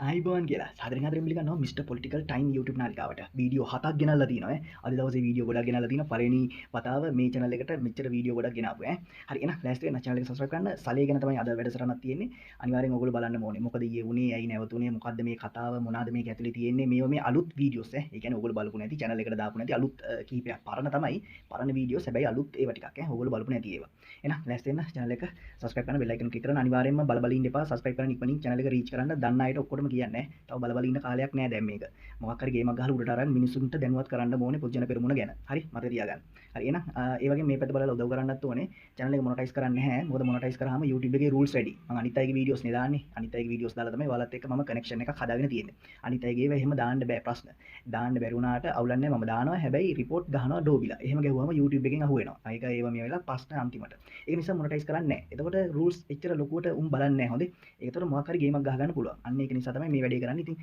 අයිබෝන් කියලා සාදරයෙන් ආදරයෙන් පිළිගන්නවා මිස්ටර් පොලිටිකල් ටයිම් YouTube නාලිකාවට. වීඩියෝ 7ක් ගෙනල්ලා තිනවා. අද දවසේ වීඩියෝ ගොඩක් ගෙනල්ලා තිනවා. පළවෙනි වතාව මේ channel එකට මෙච්චර වීඩියෝ ගොඩක් ගෙනාවු ඈ. හරි එහෙනම් ලෑස්ති වෙන්න channel එක subscribe කරන්න. සලේ ගැන තමයි අද වැඩසටහනක් තියෙන්නේ. අනිවාර්යෙන් ඔයගොල්ලෝ බලන්න ඕනේ. මොකද ඊයේ වුණේ ඇයි නැවතුනේ මොකද්ද මේ කතාව මොනවාද මේක ඇතුලේ තියෙන්නේ මේවා මේ අලුත් වීඩියෝස් ඈ. ඒ කියන්නේ ඔයගොල්ලෝ බලපු නැති channel එකට දාපු නැති අලුත් කීපයක් පරණ තමයි. පරණ වීඩියෝස් හැබැයි අලුත් ඒවා ටිකක් ඈ. ඔයගොල්ලෝ බලපු නැති ඒවා. එහෙනම් ලෑස්ති වෙන්න channel එක subscribe කරන්න bell icon click කරන්න අනිවාර්යෙන්ම බල ඉන්න එපා. subscribe කරන්න ඉක්මනින් channel එක reach කරන්න. දන්න අයට ඔක්කොටම කියන්නේ. තව බල ඉන්න කාලයක් නෑ දැන් මේක. මොකක් හරි ගේමක් ගහලා උඩට අරන් මිනිස්සුන්ට දැනුවත් කරන්න ඕනේ පොජ්ජන පෙරමුණ ගැන. හරි මතක තියාගන්න. හරි එහෙනම් ඒ වගේ මේ පැත්ත බලලා උදව් කරන්නත් ඕනේ. channel එක මොනටයිස් කරන්න නැහැ. මොකද මොනටයිස් කරාම YouTube එකේ rules වැඩි. මම අනිත් අයගේ videos නේ දාන්නේ. අනිත් අයගේ videos දාලා තමයි ඔයාලත් එක්ක මම connection එකක් හදාගෙන තියෙන්නේ. අනිත් අයගේ ඒවා එහෙම දාන්න බෑ ප්‍රශ්න. දාන්න බැරි වුණාට අවුලක් නැහැ මම දානවා. හැබැයි report ගහනවා ඩෝබිලා. එහෙම ගැහුවම YouTube එකෙන් අහුවෙනවා. ඒක ඒවා මේ වෙලාව ප්‍රශ්න අන්තිමට. ඒක නිසා මොනටයිස් කරන්නේ නැහැ. එතකොට rules එච්චර ලොකුවට බලන්නේ නැහැ හොඳේ. ඒකට මොකක් හරි ගේමක් ගහ ගන්න පුළුවන්. අන්න ඒක නිසා තමයි මේ වැඩේ කරන්නේ. ඉතින්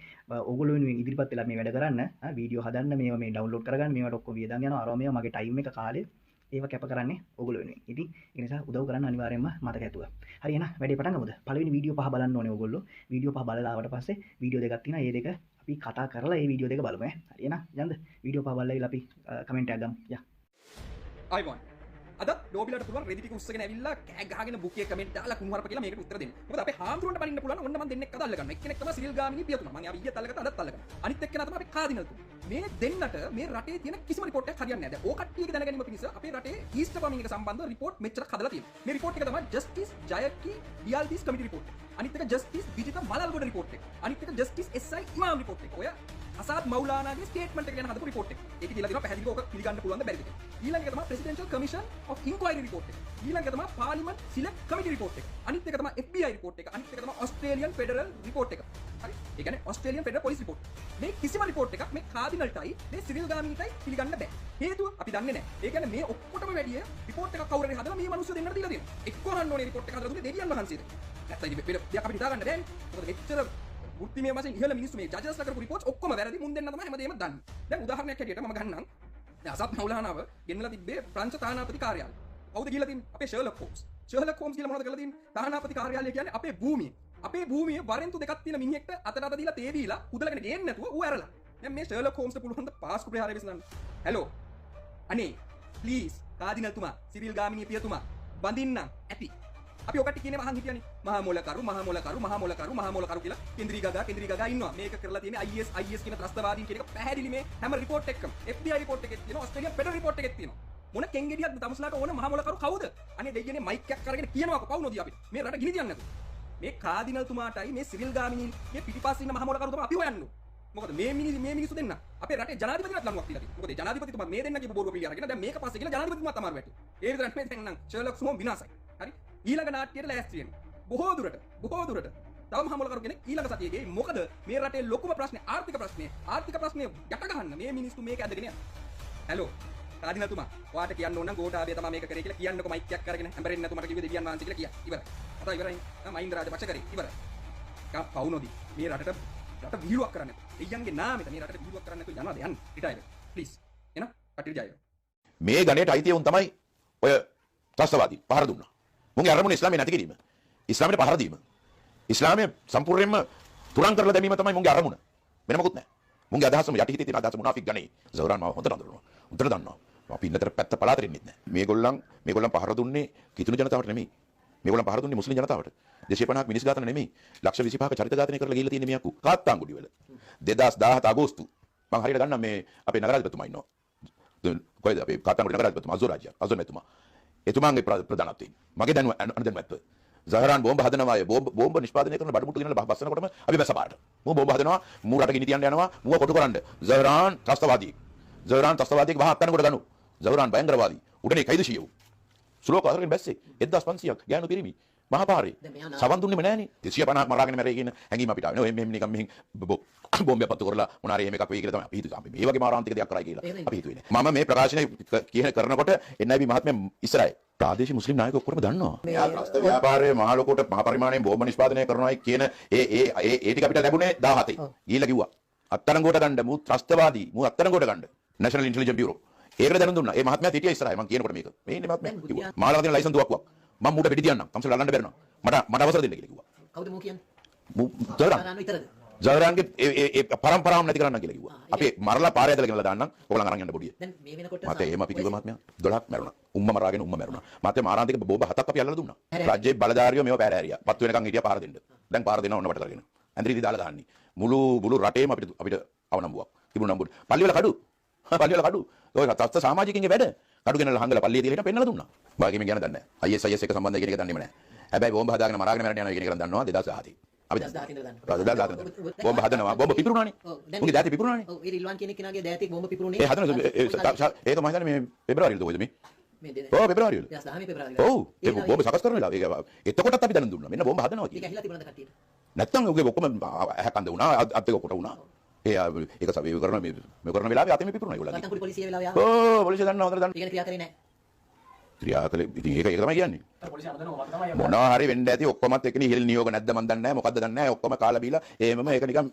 ඕගොල්ලෝ වෙනුවෙන් ඉදිරිපත් වෙලා මේ වැඩ කරන්න වීඩියෝ හදන්න මේවා මේ ඩවුන්ලෝඩ් කරගන්න මේවට ඔක්කොම වියදම් යනවා අරවා මේවා මගේ ටයිම් එක කාලේ ඒව කැප කරන්නේ ඕගොල්ලෝ වෙනුවෙන්. ඉතින් ඒ නිසා උදව් කරන්න අනිවාර්යයෙන්ම මතක ඇතුව. හරි එහෙනම් වැඩේ පටන් ගමුද? පළවෙනි වීඩියෝ පහ බලන්න ඕනේ ඕගොල්ලෝ. වීඩියෝ පහ බලලා ආවට පස්සේ වීඩියෝ දෙකක් තියෙනවා. මේ දෙක අපි කතා කරලා මේ වීඩියෝ දෙක බලමු ඈ. හරි එහෙනම් යන්න වීඩියෝ පහ බලලා අපි කමෙන්ට් එකක් ගමු. යා. අයිබෝන් අද ඩෝබිලට පුළුවන් රෙදි ටික උස්සගෙන ඇවිල්ලා කෑ ගහගෙන බුකිය කමෙන්ට් දාලා කුණුහරුප කියලා මේකට උත්තර දෙන්න. මොකද අපේ හාමුදුරන්ට බලින්න පුළුවන් ඔන්න මම දෙන්නෙක් අදල්ල ගන්නවා. එක්කෙනෙක් තමයි සිරිල් ගාමිණී පියතුමා. මම ඊයේ තල්ලකට අදත් අල්ලගන්න. අනිත් එක්කෙනා තමයි අපේ කාදිනල් තුමා. මේ දෙන්නට මේ රටේ තියෙන කිසිම රිපෝට් එකක් හරියන්නේ නැහැ. දැන් ඕ කට්ටියක දැනගැනීම පිණිස අපේ රටේ ඊස්ට් ෆාමින් එක සම්බන්ධව රිපෝට් මෙච්චරක් හදලා තියෙනවා. මේ රිපෝට් එක තමයි ජස්ටිස් ජයකි ඩියල්ටිස් කමිටි රිපෝට් එක. අනිත් එක ජස්ටිස් විජිත මලල්ගොඩ රිපෝට් එක. අනිත් එක ජස්ටිස් එස්.අයි. ඉමාම් රිපෝට් එක. ඔය අසාද් මෞලානාගේ ස්ටේට්මන්ට් එක ගැන හදපු රිපෝට් එක. ඒකේ කියලා තියෙනවා පැහැදිලිව ඔක පිළිගන්න පුළුවන්ද බැරිද කියලා. ඊළඟ එක තමයි ප්‍රෙසිඩෙන්ෂල් කමිෂන් ඔෆ් ඉන්ක්වයරි රිපෝට් එක. ඊළඟ එක තමයි පාර්ලිමේන්ට් සිලෙක්ට් කමිටි රිපෝට් එක. අනිත් එක තමයි FBI රිපෝට් එක. අනිත් එක තමයි ඔස්ට්‍රේලියන් ෆෙඩරල් රිපෝට් එක. හරි? ඒ කියන්නේ ඔස්ට්‍රේලියන් ෆෙඩරල් පොලිස් රිපෝට්. මේ කිසිම රිපෝට් එකක් මේ කාදිනල්ටයි මේ සිරිල් ගාමිණීටයි පිළිගන්න බෑ. හේතුව අපි දන්නේ නැහැ. ඒ කියන්නේ මේ ඔක්කොටම වැඩිය රිපෝට් එකක් කවුරු හරි හදලා මේ මිනිස්සු දෙන්නට දීලා තියෙනවා. එක්ක අහන්න ඕනේ රිපෝට් එක හදලා දුන්නේ දෙවියන් වහන්සේද. නැත්නම් ඉතින් දෙයක් අපිට හිතා ගන්න බෑනේ. මොකද මෙච්චර වෘත්තිමය වශයෙන් ඉහළ මිනිස්සු මේ ජජස්ලා කරපු රිපෝට්ස් ඔක්කොම වැරදි මුන් දෙන්න තමයි හැමදේම දන්නේ. දැන් උදාහරණයක් හැටියට මම ගන්නම්. දැන් අසත් මෞලානාව ගෙන්නලා තිබ්බේ ප්‍රංශ තානාපති කාර්යාලය. කවුද ගිහලා තින්නේ? අපේ ෂර්ලොක් හෝම්ස්. ෂර්ලොක් හෝම්ස් කියලා මොනවද කරලා තින්නේ? තානාපති කාර්යාලය කියන්නේ අපේ භූමිය. අපේ භූමියේ වරෙන්තු දෙකක් තියෙන මිනිහෙක්ට අතට අත දීලා තේ දීලා උදලගෙන ගේන්න නැතුව ඌ ඇරලා. දැන් මේ ෂර්ලොක් හෝම්ස්ට පුළුවන් ද පාස්කු ප්‍රහාරය විසඳන්න. හෙලෝ. අනේ ප්ලීස් කාදිනල්තුමා, සිරිල් ගාමිණී පියතුමා බඳින්නම් ඇති. අපි ඔකට කියන්නේ මහන් හිටියනේ මහා මොලකරු කියලා කේන්ද්‍රී ගගා ඉන්නවා. මේක කරලා තියෙන්නේ IS කියන ත්‍රස්තවාදීන් කියන එක පැහැදිලි මේ හැම රිපෝට් එකකම FBI රිපෝට් එකෙත් තියෙනවා, ඔස්ට්‍රේලියානු ෆෙඩරල් රිපෝට් එකෙත් තියෙනවා. මොන කෙන්ගෙඩියක්ද තමස්ලාට ඕන මහා මොලකරු කවුද? අනේ දෙයියනේ මයික් එකක් අරගෙන කියනවාකෝ පව් නොදී අපිට. මේ රට ගිනි තියන්නේ නැතුව. මේ කාදිනල්තුමාටයි මේ සිරිල් ගාමිණීගේ පිටිපස්සේ ඉන්න මහා මොලකරු තමයි අපි හොයන්නේ. මොකද මේ මිනිස්සු දෙන්න අපේ රටේ ජනාධිපතිවත් ලඟුවක් තියලා තියෙනවා. මොකද ජනාධිපතිතුමා මේ දෙන්න කියපු බොරුව පිළිඅරගෙන දැන් මේක පස්සේ කියලා ජනාධිපතිතුමා තමයි වැටෙන්නේ. ඒ විතරක් නෙමෙයි දැන් නම් ෂර්ලොක් හෝම්ස් විනාසයි. හරි? ඊළඟ නාට්‍යයට ලෑස්ති වෙන්න. බොහෝ දුරට තවම හමුලකරු කෙනෙක් ඊළඟ සතියේදී මොකද මේ රටේ ලොකුම ප්‍රශ්නේ ආර්ථික ප්‍රශ්නේ යට ගහන්න මේ මිනිස්සු මේක ඇදගෙන යනවා. හෙලෝ කාදිනල්තුමා ඔයාට කියන්න ඕන නම් ගෝඨාභය තමයි මේක කරේ කියලා කියන්නකො මයික් එකක් අරගෙන හැඹරෙන්නේ නැතුව මට කිව්වේ දෙවියන් වහන්සේ කියලා කියා. ඉවරයි. අතයි ඉවරයි. මහින්ද රාජපක්ෂ කරේ. ඉවරයි. කා පවුනෝදී මේ රට විහිළුවක් කරන්න නැතුව. දෙයියන්ගේ නාමෙට මේ රටට විහිළුවක් කරන්න නැතුව යනවාද යන්න. රිටයර්. ප්ලීස්. එන කටියට ජයව. මේ ගණයට අයිතිය උන් තමයි ඔය ත්‍රස්තවාදී පහර දුන්නා. මුන්ගේ අරමුණ ඉස්ලාමයේ නැති කිරීම. ඉස්ලාමයට පහර දීම. ඉස්ලාමයේ සම්පූර්ණයෙන්ම තුරන් කරලා දැමීම තමයි මුන්ගේ අරමුණ. වෙන මොකුත් නැහැ. මුන්ගේ අදහසම යටිහිතේ තියෙන අදහස මුනාෆික් ගණේ. සවරාන් මාව හොඳට අඳුරනවා. උන්ට දන්නවා. අපි ඉන්නතර පැත්ත පළාතට ඉන්නෙත් නැහැ. මේගොල්ලන් පහර දුන්නේ කිතුණු ජනතාවට නෙමෙයි. මේගොල්ලන් පහර දුන්නේ මුස්ලිම් ජනතාවට. 250ක් මිනිස් ඝාතන නෙමෙයි. ලක්ෂ 25ක චරිත ඝාතනය කරලා ගිහිල්ලා තියෙන මියක්කු. කාත්තාංගුඩි වල. 2017 අගෝස්තු මම හරියට දන්නා මේ අපේ නගරාධිපතිතුමා ඉන්නවා. කොහෙද අපේ කාත්තාංගුඩි නගරාධිපතිතුමා අසෝ රාජ්‍ය. එතුමාගේ ප්‍රධානත්වයෙන් මගේ දැනුමත් සහරාන් බෝම්බ හදනවා බෝම්බ නිෂ්පාදනය කරන බඩමුට්ටු ගෙනලා බස්සනකොටම අපි බැසපාට මූ බෝම්බ හදනවා මූ රට ගිනි තියන්න යනවා මූව කොටු කරන්න සහරාන් ත්‍රස්තවාදියෙක් වහ අත්තනකොට ගනු සහරාන් භයංකරවාදී උඩනේ කයිදශියෝ සුලෝක අතරෙන් බැස්සේ 1500ක් ගෑනු පිරිමි මහපාරේ සවන් දුන්නෙම නෑනේ 250ක් මරාගෙන මැරේ කියන හැංගීම අපිට ආවේ නේ මෙහෙම නිකන් මෙහෙන් බෝම්බය පත්තු කරලා මොනාරි එහෙම එකක් වෙයි කියලා තමයි අපි හිතුවේ. අපි මේ වගේ මාරාන්තික දෙයක් කරයි කියලා අපි හිතුවේ නෑ. මම මේ ප්‍රකාශනය කරනකොට NIB මහත්මයා ඉස්සරහයි ප්‍රාදේශීය මුස්ලිම් නායකයෝ ඔක්කොම දන්නවා. මෙයා ත්‍රස්ත ව්‍යාපාරයේ මහ ලොකුට මහ පරිමාණයෙන් බෝම්බ නිෂ්පාදනය කරනවායි කියන ඒ ටික අපිට ලැබුණේ 17. ගිහිල්ලා කිව්වා. අත්අඩංගුවට ගන්න මූ ත්‍රස්තවාදී මූ අත්අඩංගුවට ගන්න. National Intelligence Bureau. ඒකට දැනුම් දුන්නා. ඒ මහත්මයා හිටියා ඉස්සරහයි මම කියනකොට මේක. මේ ඉන්නේ මහත්මයා කිව්වා. මාළව තියෙන ලයිසන් දුවක්වක්. මම මූට පිටි තියන්නම්. කම්සල අල්ලන්න බැරනවා. මට අවසර දෙන්න කියලා කිව්වා. කවුද මූ කියන්නේ? මූ තොරන්. ජයරාන්ගේ ඒ පරම්පරාවම නැති කරන්න කියලා කිව්වා. අපි මරලා පාරේ ඇදලා ගෙනලා දාන්නම්. ඔයගොල්ලන් අරන් යන්න පොඩිය. දැන් මේ වෙනකොට මතේ එහෙම අපි කිව්ව මහත්මයා 12ක් මැරුණා. උම්ම මරාගෙන උම්ම මැරුණා. මතේ මාරාන්තික බෝබ 7ක් අපි අල්ලලා දුන්නා. රාජ්‍යයේ බලධාරියෝ මේව පැර හැරියා. පත් වෙනකන් හිටියා පාර දෙන්න. දැන් පාර දෙන්න ඕන වට කරගෙන. ඇඳරිදි දාලා දාන්නේ. මුළු රටේම අපිට අවනම්බුවක්. තිබුණ නම්බුවට. පල්ලිවල කඩු. පල්ලිවල කඩු. ඔය තත්ත සමාජිකින්ගේ වැඩ. කඩු ගෙනල්ලා හංගලා පල්ලිය තියලා පෙන්නලා දුන්නා. වාගේ මේ ගැන දන්නේ නැහැ. IS එක සම්බන්ධයි කියන එක දන්නේම නැහැ. හැබැයි බෝම්බ හදාගෙන මරාගෙන මැරෙන්න යනවා කියන එක දන්නවා 2017. අපි 2017 බෝම්බ හදනවා. බෝම්බ පිපුරුණානේ. උන්ගේ දෑති පිපුරුණානේ. ඔව් ඒ රිල්වන් කියන කෙනාගේ දෑතේ බෝම්බ පිපුරුනේ. ඒ හදන ඒක මම හිතන්නේ මේ පෙබරවාරියද කොයිද මේ? මේ දෙන. ඔව් පෙබරවාරියද? 2010 පෙබරවාරි. ඔව් ඒ බෝම්බ සකස් කරන වෙලාව. ඒක එතකොටත් අපි දැනුම් දුන්නා. මෙන්න බෝම්බ හදනවා ඒක කියලා. ඇහිලා තිබුණාද කට්ටියට? නැත්තම් උගේ ඔක්කොම ඇහැකන්ද වුණා අත් දෙක කොට වුණා. ඒක සබේ කරන මේ කරන වෙලාවේ අතේ මේ පිපුරුණා ඒගොල්ලන්ගේ. වත්තම් පොලිසිය වෙලාව යා. ඕ පොලිසිය දන්නවා හොඳට දන්නවා. ඒ කියන්නේ ක්‍රියා කරේ නැහැ. ක්‍රියාකල ඉතින් ඒක තමයි කියන්නේ. මොනවා හරි වෙන්න ඇති ඔක්කොමත් එකනේ ඉහළ නියෝග නැද්ද මන් දන්නේ නැහැ මොකද්ද දන්නේ නැහැ ඔක්කොම කාලා බීලා එහෙමම ඒක නිකන්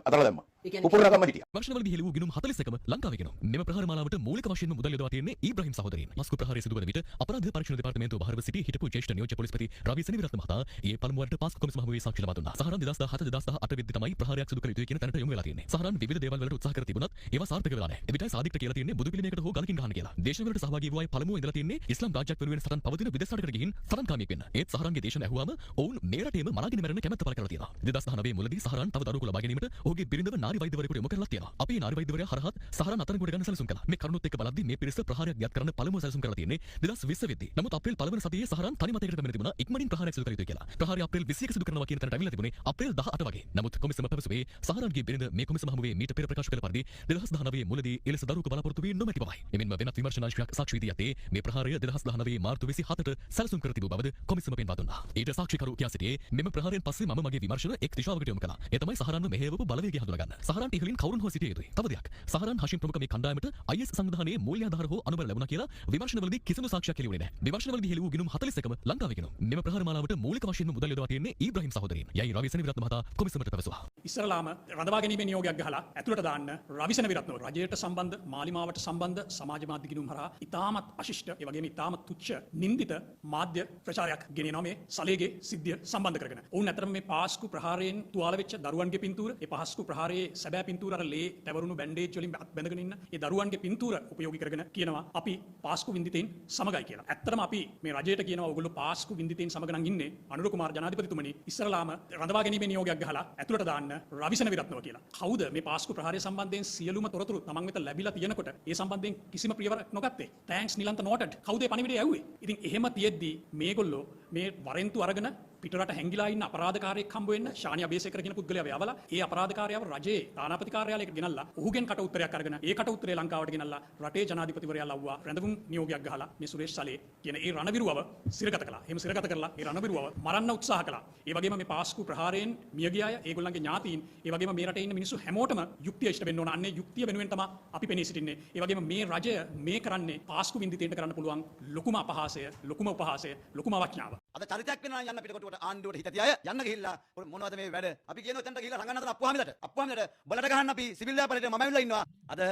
අතලා දැම්මා. පුපුරනකම හිටියා. වර්ෂණවලදී හෙළි වූ ගිණුම් 41ම ලංකාවේ ගෙනුම්. මෙම ප්‍රහාර මාලාවට මූලික වශයෙන්ම මුදල් යොදවා තියන්නේ ඊබ්‍රහීම් සහෝදරයන්. මස්කෝ ප්‍රහාරය සිදු වන විට අපරාධ පරීක්ෂණ දෙපාර්තමේන්තුව බහරව සිටි හිටපු ජ්‍යෙෂ්ඨ නියෝජ්‍ය පොලිස්පති රවි සෙනවිරත්න මහතා ඊයේ පළමු වරට පාස්කු කොමිසම හමුවේ සාක්ෂි ලබා දුන්නා. සහරන් 2017 2018 වෙද්දී තමයි ප්‍රහාරයක් සිදු කළ යුතුයි කියන තැනට යොමු වෙලා තියෙන්නේ. සහරන් විවිධ දේවල් වලට උත්සාහ කර තිබුණත් ඒවා සාර්ථක වෙලා නැහැ. එවිටයි සාදික්ට කියලා තියෙන්නේ බුදු පිළිමයකට හෝ ගලකින් ගහන්න කියලා. දේශන වලට සහභාගී වූ අය පළමුව ඉඳලා තියෙන්නේ ඉස්ලාම් රාජ්‍යයක් වෙනුවෙන් සටන් පවතින විදේශ රටකට ගිහින් සටන්කාමියෙක් වෙන්න. ඒත් සහරන්ගේ දේශන ඇහුවාම ඔවුන් මේ රටේම මරාගෙන මැරෙන කැමැත්ත පළ කරලා තියෙනවා. 2019 මුලදී සහරන් තව දරුවෙකු ලබා ගැනීමට ඔහුගේ බිරිඳව නාරි වෛද්‍යවරයෙකුට යොමු කරලා තියෙනවා. අපි නාරි වෛද්‍යවරයා හරහත් සහරන් අතරගොඩ ගන්න සැලසුම් කළා. මේ කරුණුත් එක්ක බලද්දී මේ පිරිස ප්‍රහාරයක් යත් කරන්න පළමුව සැලසුම් කරලා තියෙන්නේ 2020 වෙද්දී. නමුත් අප්‍රේල් පළවෙනි සතියේ සහරන් තනි මතයකට පැමිණ තිබුණා ඉක්මනින් ප්‍රහාරයක් සිදු කර යුතුයි කියලා. ප්‍රහාරය අප්‍රේල් 21 සිදු කරනවා කියන තැනට අවිලා තිබුණේ අප්‍රේල් 18 වගේ. නමුත් කොමිසම පැවසුවේ සහරන්ගේ බිරිඳ මේ කොමිසම හමුවේ මීට පෙර ප්‍රකාශ කළ පරිදි 2019 මුලදී එලෙස දරුවෙකු බලාපොරොත්තු වී නොමැති බවයි. එමෙන්ම වෙනත් විමර්ශනාංශයක් සාක්ෂි දී ඇත්තේ මේ ප්‍රහාරය 2019 මාර්තු 27ට සැලසුම් කර තිබූ බවද කොමිසම පෙන්වා දුන්නා. ඊට සාක්ෂිකරු කියා සිටියේ මෙම ප්‍රහාරයෙන් පස්සේ මම මගේ විමර්ශන එක් දිශාවකට යොමු කළා. ඒ තමයි සහරන්ව මෙහෙයවපු බලවේගය හඳුනා ගන්න. සහරන් ඉහළින් කවුරුන් හෝ සිටිය යුතුයි. තව දෙයක්. සහරන් හෂිම් ප්‍රමුඛ මේ කණ්ඩායමට IS සංවිධානයේ මූල්‍යාධාර හෝ අනුබල ලැබුණා කියලා විමර්ශනවලදී කිසිදු සාක්ෂියක් එළිවුණේ නැහැ. විමර්ශනවලදී හෙළි වූ ගිණුම් 41ම ලංකාවේ ගිණුම්. මෙම ප්‍රහාර මාලාවට මූලික වශයෙන්ම මුදල් යොදවා තියන්නේ ඊබ්‍රහීම් සහෝදරයන්. යයි රවි සෙනවිරත්න මහතා කොමිසමට පැවසුවා. ඉස්සරලාම රඳවා ගැනීමේ නියෝගයක් ගහලා ඇතුළට දාන්න රවි සෙනවිරත්න රජයට සම්බන්ධ මාලිමාවට සම්බන්ධ සමාජ මාධ්‍ය ගිණුම් හරහා ඉතාමත් අශිෂ්ට ඒ වගේම ඉතාමත් තුච්ඡ නින්දිත මාධ්‍ය ප්‍රචාරයක් ගෙනෙනවා මේ සලේගේ සිද්ධිය සම්බන්ධ කරගෙන. ඔවුන් අතරම මේ පාස්කු ප්‍රහාරයෙන් තුවාල වෙච්ච දරුවන්ගේ පින්තූර, ඒ පාස්කු ප්‍රහාරයේ සැබෑ පින්තූර අර ලේ තැවරුණු බැන්ඩේජ් වලින් බැඳගෙන ඉන්න ඒ දරුවන්ගේ පින්තූර උපයෝගී කරගෙන කියනවා අපි පාස්කු වින්දිතෙන් සමගයි කියලා. ඇත්තටම අපි මේ රජයට කියනවා ඔයගොල්ලෝ පාස්කු වින්දිතෙන් සමග නම් ඉන්නේ අනුර කුමාර ජනාධිපතිතුමනි ඉස්සරලාම රඳවා ගැනීමේ නියෝගයක් ගහලා ඇතුළට දාන්න රවි සෙනවිරත්නව කියලා. කවුද මේ පාස්කු ප්‍රහාරය සම්බන්ධයෙන් සියලුම තොරතුරු තමන් වෙත ලැබිලා තියෙනකොට ඒ සම්බන්ධයෙන් කිසිම පියවරක් නොගත්තේ? තෑන්ක්ස් නිලන්ත නෝටඩ්. කවුද ඒ පණිවිඩය ඇව්වේ? ඉතින් එහෙම තියෙද්දි මේගොල්ලෝ මේ වරෙන්තු අරගෙන පිටරට හැංගිලා ඉන්න අපරාධකාරයෙක් හම්බ වෙන්න ශානි අබේසේකර කියන පුද්ගලයාව යවලා ඒ අපරාධකාරයව රජයේ තානාපති කාර්යාලයකට ගෙනල්ලා ඔහුගෙන් කට උත්තරයක් අරගෙන ඒ කට උත්තරේ ලංකාවට ගෙනල්ලා රටේ ජනාධිපතිවරයා ලව්වා රැඳවුම් නියෝගයක් ගහලා මේ සුරේෂ් සලේ කියන ඒ රණවිරුවව සිරගත කළා. එහෙම සිරගත කරලා ඒ රණවිරුවව මරන්න උත්සාහ කළා. ඒ වගේම මේ පාස්කු ප්‍රහාරයෙන් මිය ගිය අය, ඒගොල්ලන්ගේ ඥාතීන්, ඒ වගේම මේ රටේ ඉන්න මිනිස්සු හැමෝටම යුක්තිය ඉෂ්ට වෙන්න ඕන. අන්නේ යුක්තිය වෙනුවෙන් තමයි අපි පෙනී සිටින්නේ. ඒ වගේම මේ රජය මේ කරන්නේ පාස්කු වින්දිතේන්ට කරන්න පුළුවන් ලොකුම අපහාසය, ලොකුම උපහාසය, ලොකුම අවඥාව. අද චරිතයක් වෙනවා යන්න පිටකොටුවට ආණ්ඩුවට හිත තියාය යන්න ගිහිල්ලා මොනවද මේ වැඩ අපි කියනවා එතනට ගිහිල්ලා රංගන අතර අප්පුහාමිලට බලට ගහන්න අපි සිවිල් ව්‍යාපාරයට මම ඇවිල්ලා ඉන්නවා අද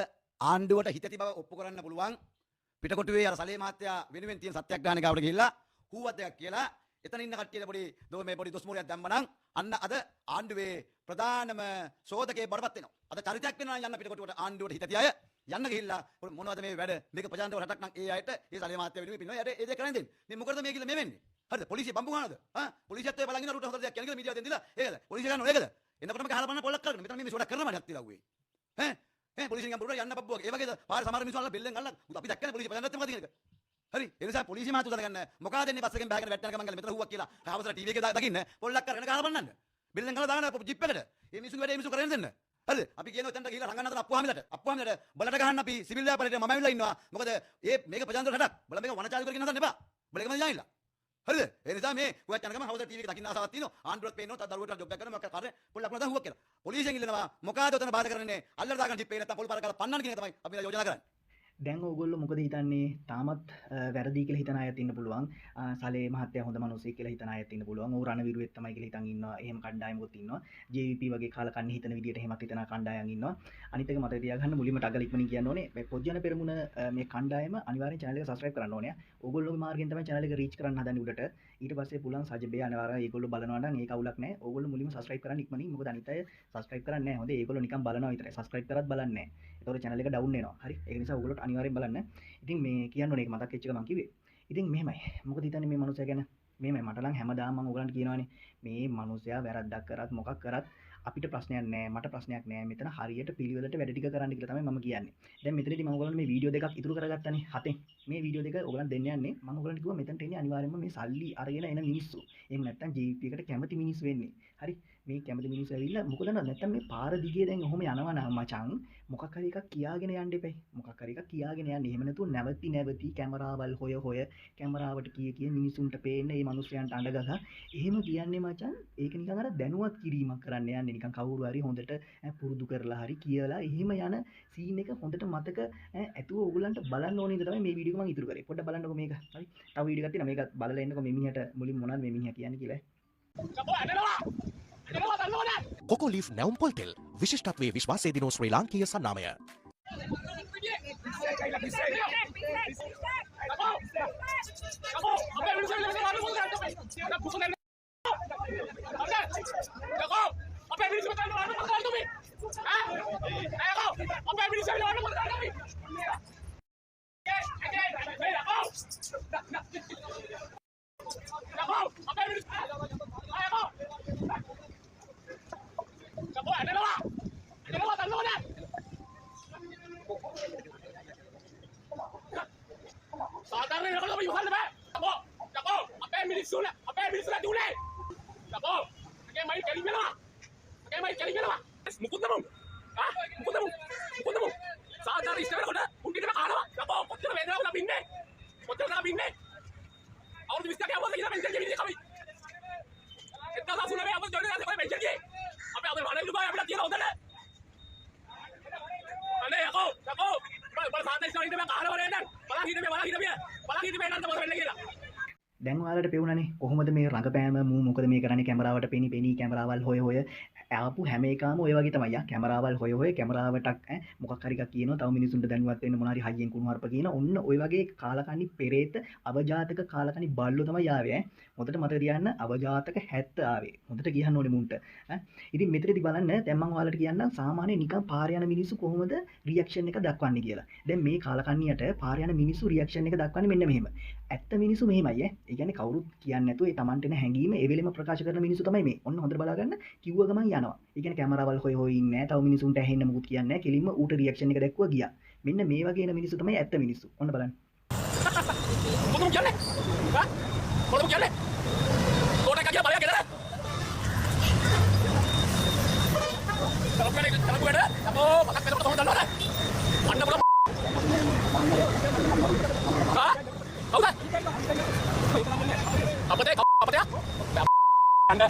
ආණ්ඩුවට හිත ඇති බව ඔප්පු කරන්න පුළුවන් පිටකොටුවේ අර සලේ මහත්තයා වෙනුවෙන් තියෙන සත්‍යග්‍රහණ ගාවට ගිහිල්ලා හුවත් දෙයක් කියලා එතන ඉන්න කට්ටියට පොඩි දොස්මුරියක් දැම්මනම් අන්න අද ආණ්ඩුවේ ප්‍රධානම සෝදකේ බඩපත් වෙනවා අද චරිතයක් වෙනවා යන්න පිටකොටුවට ආණ්ඩුවට හිත තියාය යන්න ගිහිල්ලා මොනවද මේ වැඩ මේක ප්‍රජාතන්ත්‍ර රටක් නම් ඒ අයට ඒ සලේ මහත්තයා වෙනුවෙන් පින්නවා යට ඒ දේ කරන්නේ දෙන්නේ මේ මොකටද මේ කියලා මේ වෙන්නේ හරිද පොලිසිය බම්බු ගන්නද පොලිසියත් ඔය බලන් ඉන්න රුට හොඳ දෙයක් කියන කියලා මීඩියාව දෙන්න දීලා ඒකද පොලිසිය ගන්නව ඒකද එන්නකොටම ගහලා බලන්න පොල්ලක් කරගෙන මෙතන මේ සෝඩක් කරන මඩක් තියලා උවේ පොලිසිය ගම් බුරුට යන්න බබ්බුවා ඒ වගේද පාර සමහර මිනිස්සු අල්ල බෙල්ලෙන් අල්ල අපි දැක්කනේ පොලිසිය ප්‍රධානත්වය මොකද කියන එක හරි ඒ නිසා පොලිසිය මහතුලා දැනගන්න මොකද දෙන්නේ බස් එකෙන් බෑගෙන වැටෙන ගමන් ගල මෙතන හුවක් කියලා කාවසර ටීවී එකේ දකින්න පොල්ලක් කරගෙන ගහලා බලන්න බෙල්ලෙන් ගහලා දාන්න ජිප් එකට මේ මිනිස්සු වැඩේ මිනිස්සු කරගෙන දෙන්න හරිද අපි කියනවා එතනට ගිහලා රංගන අතර අප්පුහාමිලට බලට ගහන්න අපි සිවිල් ව්‍යාපාරයට මම ඇවිල්ලා ඉන්නවා මොකද මේක ප්‍රජාතන්ත්‍ර රටක් බල මේක වනචාරික කරගෙන හදන්න එපා බලක මම යන්නilla හරිද ඒ නිසා මේ හුවක් යන ගමන් හවුද ටීවී එක දකින්න ආසාවක් තියෙනවා ආන්ඩ්‍රොයිඩ් පේනවා තව දරුවට ජොබ් එකක් කරනවා මොකක් කරේ පොල්ලක් වුණා හුවක් කියලා පොලිසියෙන් ඉල්ලනවා මොකද උතන බාධා කරන්නේ අල්ලලා දාගන්න ජිප් එක නැත්තම් පොල් පාර කරලා පන්නන්න කියන එක තමයි අපි යෝජනා කරන්නේ දැන් ඕගොල්ලෝ මොකද හිතන්නේ තාමත් වැරදි කියලා හිතන අයත් ඉන්න පුළුවන් සලේ මහත්තයා හොඳ මිනිස්සෙක් කියලා හිතන අයත් ඉන්න පුළුවන් ඌ රණවිරුවෙක් තමයි කියලා හිතන් ඉන්නවා එහෙම කණ්ඩායමකුත් ඉන්නවා JVP වගේ කාලකන්ණි හිතන විදියට එහෙමත් හිතන කණ්ඩායම් ඉන්නවා අනිත් එක මතක තියාගන්න මුලින්ම ටගල ඉක්මනින් කියන්න ඕනේ මේ පොජ්ජන පෙරමුණ මේ කණ්ඩායම අනිවාර්යෙන් channel එක subscribe කරන්න ඕනේ ඕගොල්ලෝගේ මාර්ගෙන් තමයි channel එක reach කරන්න හදන්නේ උඩට ඊට පස්සේ පුළුවන් සජබේ අනිවාර්යයෙන් ඒගොල්ලෝ බලනවා නම් ඒක අවුලක් නැහැ ඕගොල්ලෝ මුලින්ම subscribe කරන්න ඉක්මනින් මොකද අනිත් අය subscribe කරන්නේ නැහැ හොඳේ ඒගොල්ලෝ නිකන් බලනවා විතරයි subscribe කරත් බලන්නේ නැහැ ඒතකොට channel එක down වෙනවා හරි ඒක නිසා ඕගොල්ලෝට අනිවාර්යෙන් බලන්න ඉතින් මේ කියන්න ඕනේ ඒක මතක් වෙච්ච එක මම කිව්වේ ඉතින් මෙහෙමයි මොකද හිතන්නේ මේ මනුස්සයා ගැන මෙහෙමයි මට නම් හැමදාම මම ඕගලන්ට කියනවානේ මේ මනුස්සයා වැරද්දක් කරත් මොකක් කරත් අපිට ප්‍රශ්නයක් නැහැ මට ප්‍රශ්නයක් නැහැ මෙතන හරියට පිළිවෙලට වැඩ ටික කරන්න කියලා තමයි මම කියන්නේ දැන් මෙතනදී මම ඔයගොල්ලන්ට මේ වීඩියෝ දෙකක් ඉතුරු කරගත්තානේ හතෙන් මේ වීඩියෝ දෙක ඔයගොල්ලන් දෙන්න යන්නේ මම ඔයගොල්ලන්ට කිව්වා මෙතනට එන්නේ අනිවාර්යයෙන්ම මේ සල්ලි අරගෙන එන මිනිස්සු එහෙම නැත්නම් JVP එකට කැමති මිනිස්සු වෙන්නේ හරි මේ කැමති මිනිස්සු ඇවිල්ලා මොකද නැත්නම් මේ පාර දිගේ දැන් ඔහොම යනවා නම් මචං මොකක් හරි එකක් කියාගෙන යන්න එපයි මොකක් හරි එකක් කියාගෙන යන්න එහෙම නැතුව නැවති කැමරාවල් හොය කැමරාවට කිය මිනිසුන්ට පේන්න මේ මිනිස්සයන්ට අඬගහ එහෙම කියන්නේ මචං ඒක නිකන් අර දැනුවත් කිරීමක් කරන්න යන්නේ නිකන් කවුරු හරි හොඳට පුරුදු කරලා හරි කියලා එහෙම යන සීන් එක හොඳට මතක ඇතුව ඕගොල්ලන්ට බලන්න ඕනේ ඉඳ තමයි මේ වීඩියෝ එක මම ඉතුරු කරේ පොඩ්ඩක් බලන්නකෝ මේක හරි තව වීඩියෝ එකක් තියෙනවා මේක බලලා එන්නකෝ මේ මිනිහට මුලින් මොනවද මේ මිනිහා කියන්නේ කියලා කොකෝ ලීෆ් නැවුම් පොල්තෙල් විශිෂ්ටත්වයේ විශ්වාසය දිනෝ ශ්‍රී ලාංකීය සන්නාමය දැන් ඔයාලට පෙවුණනේ කොහොමද මේ රඟපෑම මූ මොකද මේ කරන්නේ කැමරාවට පෙනී කැමරාවල් හොය ආපු හැම එකම ඔය වගේ තමයි කැමරාවල් හොය කැමරාවටක් මොකක් හරි එකක් කියනවා තව මිනිසුන්ට දැනුවත් වෙන්න මොනාරි හයියෙන් කුණුහරුප කියන ඔන්න ඔය වගේ කාලකන්ණි පෙරේත අවජාතක කාලකන්ණි බල්ලෝ තමයි ආවේ හොඳට මතක තියාගන්න අවජාතක 70 ආවේ හොඳට කියන්න ඕනේ මුන්ට ඉතින් මෙතනදී බලන්න දැන් මම ඔයාලට කියන්නම් සාමාන්‍ය නිකන් පාර යන මිනිස්සු කොහොමද රියැක්ෂන් එක දක්වන්නේ කියලා දැන් මේ කාලකන්ණියට පාර යන මිනිස්සු රියැක්ෂන් එක දක්වන්නේ මෙන්න මෙහෙම ඇත්ත මිනිස්සු මෙහෙමයි ඒ කියන්නේ කවුරුත් කියන්නේ නැතුව ඒ Tamanට එන හැඟීම ඒ වෙලෙම ප්‍රකාශ කරන මිනිස්සු තමයි මේ ඔන්න හොඳට බලාගන්න කිව්ව ගමන් යනවා ඒ කියන්නේ කැමරාවල් හොය ඉන්නේ නැහැ තව මිනිසුන්ට ඇහෙන්න මොකුත් කියන්නේ නැහැ කෙලින්ම ඌට රියැක්ෂන් එක දැක්කුවා ගියා මෙන්න මේ වගේ එන මිනිස්සු තමයි ඇත්ත මිනිස්සු ඔන්න බලන්න මොකද කියන්නේ හා මොකද කියන්නේ කොටක කියලා බලයක් නේද කරපු වැඩ අපෝ මතක් කරලා තෝරන්න දන්නවද අන්න බල හා කවුද අපතේ අන්න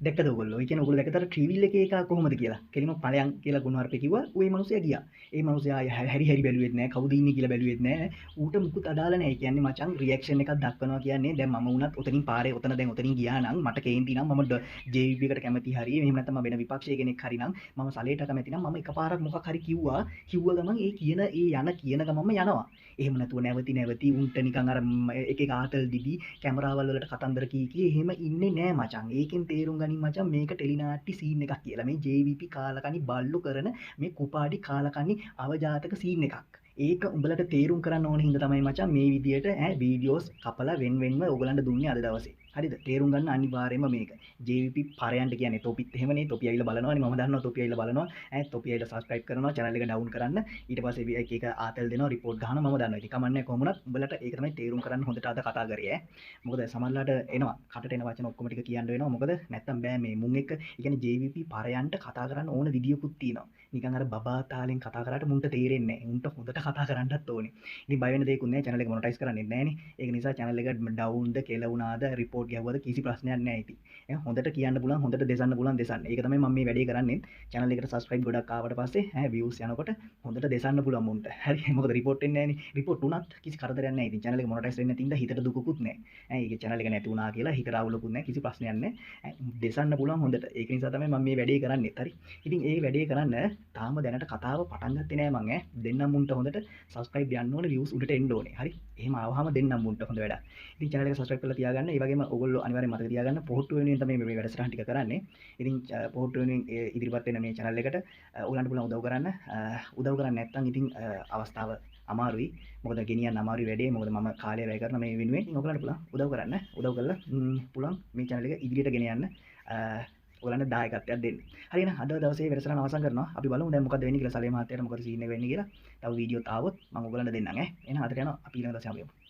දැක්කද ඔයගොල්ලෝ? ඒ කියන්නේ ඔයගොල්ලෝ දැක්කතර ට්‍රිවිල් එකේ එක කොහොමද කියලා. කෙලිම ඵලයන් කියලා ගුණවර්පේ කිව්වා. ඌ ඒ මිනිහයා ගියා. ඒ මිනිහයා හැරි බැලුවෙත් නැහැ. කවුද ඉන්නේ කියලා බැලුවෙත් නැහැ. ඌට මුකුත් අදාළ නැහැ. ඒ කියන්නේ මචං රියැක්ෂන් එකක් දක්වනවා කියන්නේ දැන් මම වුණත් ඔතනින් පාරේ ඔතන දැන් ඔතනින් ගියා නම් මට කේන්ති නම් මම JVP එකට කැමති හරි එහෙම නැත්නම් මම වෙන විපක්ෂයේ කෙනෙක් හරි නම් මම සලේට කැමති නම් මම එකපාරක් මොකක් හරි කිව්ව ගමන් ඒ කියන ගමන්ම යනවා. එහෙම නැතුව නැවති උන්ට නිකන් අර එක ආතල් දිදි කැමරාවල් වලට කතන්දර කී එහෙම ඉන්නේ නෑ මචං. ඒකෙන් තේරුම් ගනින් මචං මේක ටෙලිනාට්ටි සීන් එකක් කියලා. මේ JVP කාලකණි බල්ලු කරන මේ කුපාඩි කාලකණි අවජාතක සීන් එකක්. ඒක උඹලට තේරුම් කරන්න ඕන හින්දා තමයි මචං මේ විදියට වීඩියෝස් කපලා වෙන්වෙන්ව ඔයගලන්ට දුන්නේ අද දවසේ. හරිද? තේරුම් ගන්න අනිවාර්යයෙන්ම මේක. JVP පරයන්ට කියන්නේ තොපිත් එහෙමනේ. තොපි ඇවිල්ලා බලනවානේ. මම දන්නවා තොපි ඇවිල්ලා බලනවා. තොපි ඇවිල්ලා subscribe කරනවා. channel එක down කරන්න. ඊට පස්සේ එක ආතල් දෙනවා. report ගහනවා. මම දන්නවා. ඒක කමන්නේ කොහොමුණත් උඹලට ඒක තමයි තේරුම් කරන්න හොඳට අද කතා කරේ මොකද සමහරලාට එනවා. කටට එන වචන ඔක්කොම ටික කියන්න වෙනවා. මොකද නැත්තම් බෑ මේ මුන් එක. ඒ කියන්නේ JVP පරයන්ට කතා කරන්න ඕන විදියකුත් තියෙනවා. නිකන් අර බබා තාලෙන් කතා කරාට මුන්ට තේරෙන්නේ නැහැ. උන්ට හොඳට කතා කරන්නත් ඕනේ. ඉතින් බය වෙන දෙයක් නැහැ. channel එක මොනටයිස් කරන්නේ නැහැනේ. ඒක නිසා channel එක downද කියලා වුණාද report ගැහුවද කිසි ප්‍රශ්නයක් නැහැ ඉතින්. හොඳට කියන්න පුළුවන් හොඳට දෙසන්න පුළුවන් දෙසන්න. ඒක තමයි මම මේ වැඩේ කරන්නේ. channel එකට subscribe ගොඩක් ආවට පස්සේ views යනකොට හොඳට දෙසන්න පුළුවන් මුන්ට. හරි. මොකද report එන්නේ නැහැනේ. report වුණත් කිසි කරදරයක් නැහැ. ඉතින් channel එක monetize වෙන්නේ නැති ඉඳ හිතට දුකකුත් නැහැ. ඒක channel එක නැති වුණා කියලා හිතට අවුලකුත් නැහැ. කිසි ප්‍රශ්නයක් නැහැ. දෙසන්න පුළුවන් හොඳට. ඒක නිසා තමයි මම මේ වැඩේ කරන්නේ. හරි. ඉතින් ඒ වැඩේ කරන්න තාම දැනට කතාව පටන් ගත්තේ නෑ මං දෙන්නම් මුන්ට හොඳට subscribe යන්න ඕනේ views උඩට එන්න ඕනේ. හරි. එහෙම ආවහම දෙන්නම් මුන්ට හොඳ වැඩක්. ඉතින් channel එක subscribe කරලා තියාගන්න. ඒ වගේම ඔයගොල්ලෝ අනිවාර්යෙන් මතක තියාගන්න පොහොට්ටු වෙනුවෙන් තමයි මේ වැඩසටහන් ටික කරන්නේ. ඉතින් පොහොට්ටු වෙනුවෙන් ඉදිරිපත් වෙන මේ channel එකට ඔයගලන්ට පුළුවන් උදව් කරන්න. උදව් කරන්නේ නැත්නම් ඉතින් අවස්ථාව අමාරුයි. මොකද ගෙනියන්න අමාරුයි වැඩේ. මොකද මම කාලය වැය කරන මේ වෙනුවෙන් ඉතින් ඔයගලන්ට පුළුවන් උදව් කරන්න. උදව් කරලා පුළුවන් මේ channel එක ඉදිරියට ගෙන යන්න. ඔයගලන්ට දායකත්වයක් දෙන්න. හරි එහෙනම් අද දවසේ වැඩසටහන අවසන් කරනවා. අපි බලමු දැන් මොකද වෙන්නේ කියලා සලේ මහත්තයාට මොකද සීන් එක වෙන්නේ කියලා. තව වීඩියෝත් ආවොත් මම ඔයගලන්ට දෙන්නම් එහෙනම් අදට යනවා අපි ඊළඟ දවසේ හම්බෙමු.